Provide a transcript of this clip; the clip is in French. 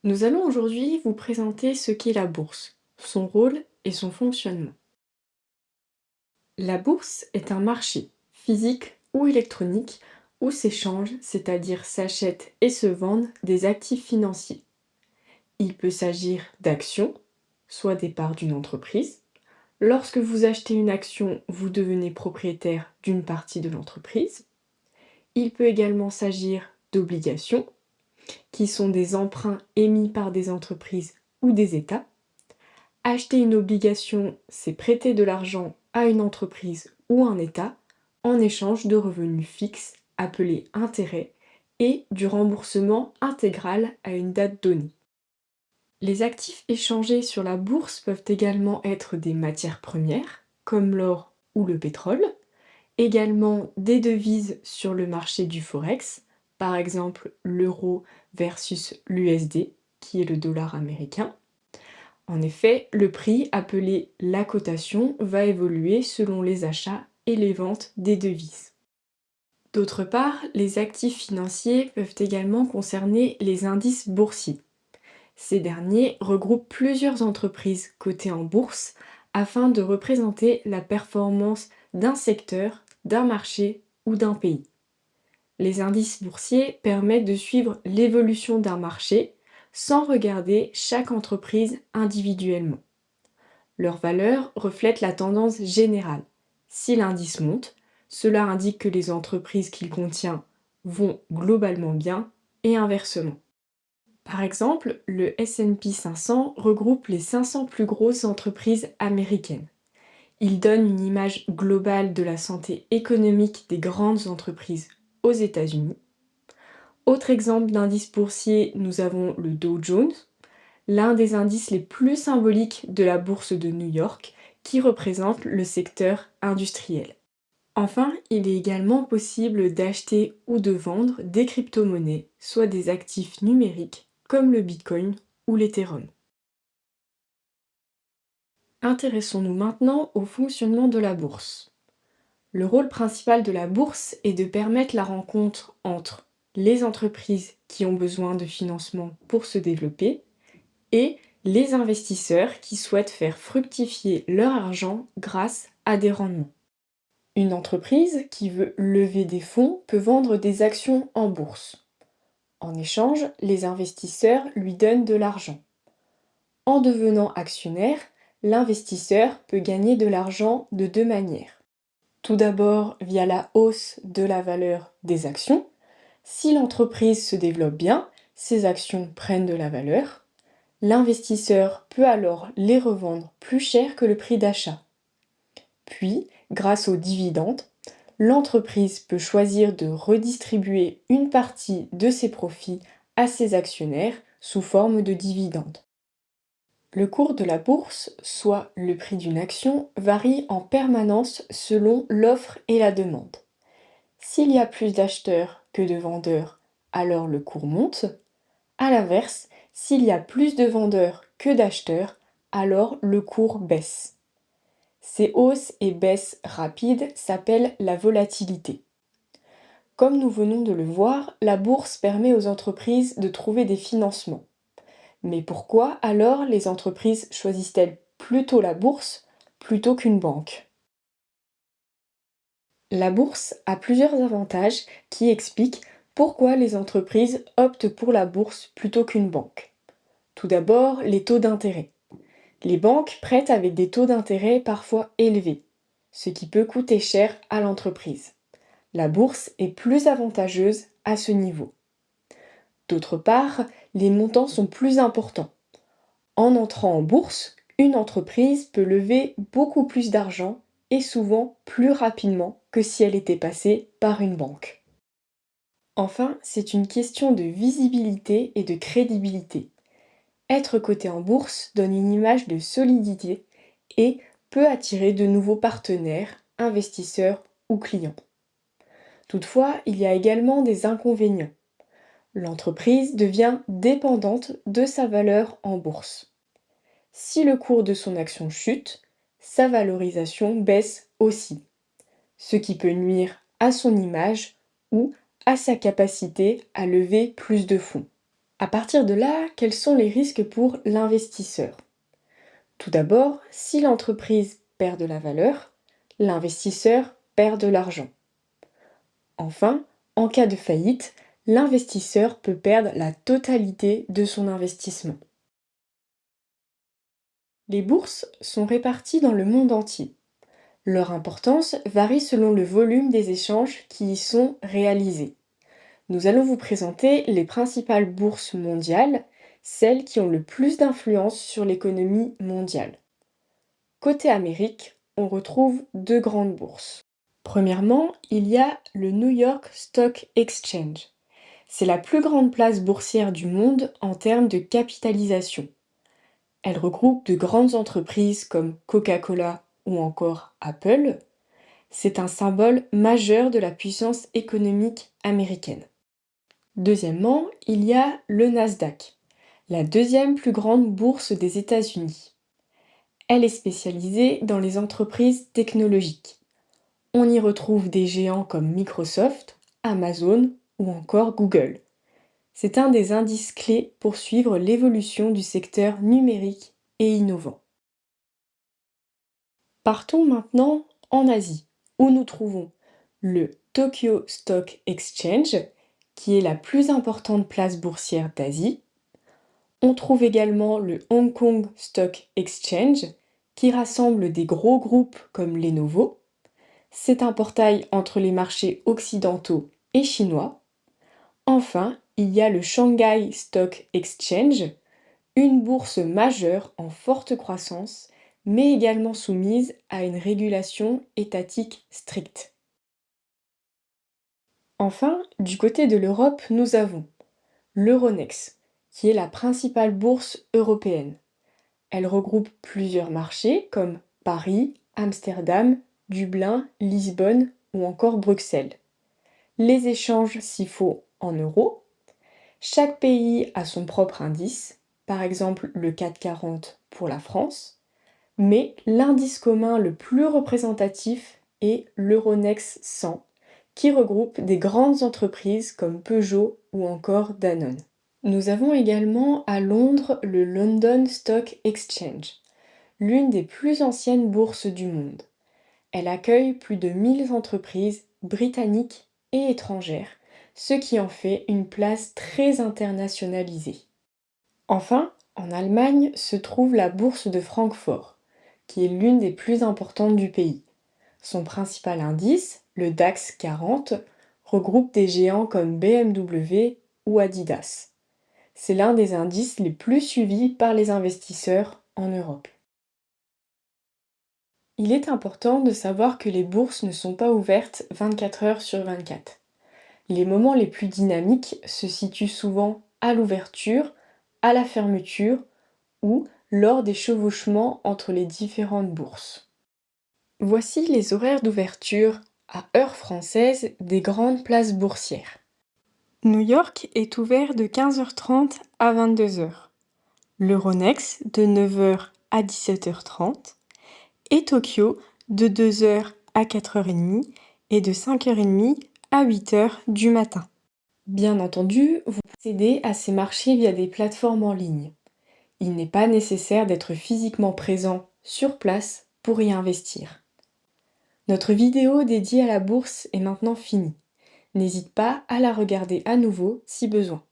Nous allons aujourd'hui vous présenter ce qu'est la bourse, son rôle et son fonctionnement. La bourse est un marché, physique ou électronique, où s'échangent, c'est-à-dire s'achètent et se vendent des actifs financiers. Il peut s'agir d'actions, soit des parts d'une entreprise. Lorsque vous achetez une action, vous devenez propriétaire d'une partie de l'entreprise. Il peut également s'agir d'obligations, qui sont des emprunts émis par des entreprises ou des États. Acheter une obligation, c'est prêter de l'argent à une entreprise ou un État en échange de revenus fixes appelés intérêts et du remboursement intégral à une date donnée. Les actifs échangés sur la bourse peuvent également être des matières premières, comme l'or ou le pétrole, également des devises sur le marché du Forex, par exemple l'euro versus l'USD, qui est le dollar américain. En effet, le prix, appelé la cotation, va évoluer selon les achats et les ventes des devises. D'autre part, les actifs financiers peuvent également concerner les indices boursiers. Ces derniers regroupent plusieurs entreprises cotées en bourse afin de représenter la performance d'un secteur, d'un marché ou d'un pays. Les indices boursiers permettent de suivre l'évolution d'un marché sans regarder chaque entreprise individuellement. Leur valeur reflète la tendance générale. Si l'indice monte, cela indique que les entreprises qu'il contient vont globalement bien et inversement. Par exemple, le S&P 500 regroupe les 500 plus grosses entreprises américaines. Il donne une image globale de la santé économique des grandes entreprises aux États-Unis. Autre exemple d'indice boursier, nous avons le Dow Jones, l'un des indices les plus symboliques de la bourse de New York, qui représente le secteur industriel. Enfin, il est également possible d'acheter ou de vendre des crypto-monnaies, soit des actifs numériques comme le Bitcoin ou l'Ethereum. Intéressons-nous maintenant au fonctionnement de la bourse. Le rôle principal de la bourse est de permettre la rencontre entre les entreprises qui ont besoin de financement pour se développer et les investisseurs qui souhaitent faire fructifier leur argent grâce à des rendements. Une entreprise qui veut lever des fonds peut vendre des actions en bourse. En échange, les investisseurs lui donnent de l'argent. En devenant actionnaire, l'investisseur peut gagner de l'argent de deux manières. Tout d'abord via la hausse de la valeur des actions. Si l'entreprise se développe bien, ses actions prennent de la valeur. L'investisseur peut alors les revendre plus cher que le prix d'achat. Puis, grâce aux dividendes, l'entreprise peut choisir de redistribuer une partie de ses profits à ses actionnaires sous forme de dividendes. Le cours de la bourse, soit le prix d'une action, varie en permanence selon l'offre et la demande. S'il y a plus d'acheteurs que de vendeurs, alors le cours monte. À l'inverse, s'il y a plus de vendeurs que d'acheteurs, alors le cours baisse. Ces hausses et baisses rapides s'appellent la volatilité. Comme nous venons de le voir, la bourse permet aux entreprises de trouver des financements. Mais pourquoi alors les entreprises choisissent-elles plutôt la bourse plutôt qu'une banque? La bourse a plusieurs avantages qui expliquent pourquoi les entreprises optent pour la bourse plutôt qu'une banque. Tout d'abord, les taux d'intérêt. Les banques prêtent avec des taux d'intérêt parfois élevés, ce qui peut coûter cher à l'entreprise. La bourse est plus avantageuse à ce niveau. D'autre part, les montants sont plus importants. En entrant en bourse, une entreprise peut lever beaucoup plus d'argent et souvent plus rapidement que si elle était passée par une banque. Enfin, c'est une question de visibilité et de crédibilité. Être coté en bourse donne une image de solidité et peut attirer de nouveaux partenaires, investisseurs ou clients. Toutefois, il y a également des inconvénients. L'entreprise devient dépendante de sa valeur en bourse. Si le cours de son action chute, sa valorisation baisse aussi, ce qui peut nuire à son image ou à sa capacité à lever plus de fonds. À partir de là, quels sont les risques pour l'investisseur? Tout d'abord, si l'entreprise perd de la valeur, l'investisseur perd de l'argent. Enfin, en cas de faillite, l'investisseur peut perdre la totalité de son investissement. Les bourses sont réparties dans le monde entier. Leur importance varie selon le volume des échanges qui y sont réalisés. Nous allons vous présenter les principales bourses mondiales, celles qui ont le plus d'influence sur l'économie mondiale. Côté Amérique, on retrouve deux grandes bourses. Premièrement, il y a le New York Stock Exchange. C'est la plus grande place boursière du monde en termes de capitalisation. Elle regroupe de grandes entreprises comme Coca-Cola ou encore Apple. C'est un symbole majeur de la puissance économique américaine. Deuxièmement, il y a le Nasdaq, la deuxième plus grande bourse des États-Unis. Elle est spécialisée dans les entreprises technologiques. On y retrouve des géants comme Microsoft, Amazon ou encore Google. C'est un des indices clés pour suivre l'évolution du secteur numérique et innovant. Partons maintenant en Asie, où nous trouvons le Tokyo Stock Exchange, qui est la plus importante place boursière d'Asie. On trouve également le Hong Kong Stock Exchange, qui rassemble des gros groupes comme Lenovo. C'est un portail entre les marchés occidentaux et chinois. Enfin, il y a le Shanghai Stock Exchange, une bourse majeure en forte croissance, mais également soumise à une régulation étatique stricte. Enfin, du côté de l'Europe, nous avons l'Euronext, qui est la principale bourse européenne. Elle regroupe plusieurs marchés comme Paris, Amsterdam, Dublin, Lisbonne ou encore Bruxelles. Les échanges s'y font en euros. Chaque pays a son propre indice, par exemple le CAC 40 pour la France, mais l'indice commun le plus représentatif est l'Euronext 100, qui regroupe des grandes entreprises comme Peugeot ou encore Danone. Nous avons également à Londres le London Stock Exchange, l'une des plus anciennes bourses du monde. Elle accueille plus de 1000 entreprises britanniques et étrangères, ce qui en fait une place très internationalisée. Enfin, en Allemagne se trouve la bourse de Francfort, qui est l'une des plus importantes du pays. Son principal indice, le DAX 40, regroupe des géants comme BMW ou Adidas. C'est l'un des indices les plus suivis par les investisseurs en Europe. Il est important de savoir que les bourses ne sont pas ouvertes 24 heures sur 24. Les moments les plus dynamiques se situent souvent à l'ouverture, à la fermeture ou lors des chevauchements entre les différentes bourses. Voici les horaires d'ouverture à heure française des grandes places boursières. New York est ouvert de 15h30 à 22h. L'Euronext de 9h à 17h30 et Tokyo de 2h à 4h30 et de 5h30 à 8h du matin. Bien entendu, vous accédez à ces marchés via des plateformes en ligne. Il n'est pas nécessaire d'être physiquement présent sur place pour y investir. Notre vidéo dédiée à la bourse est maintenant finie. N'hésite pas à la regarder à nouveau si besoin.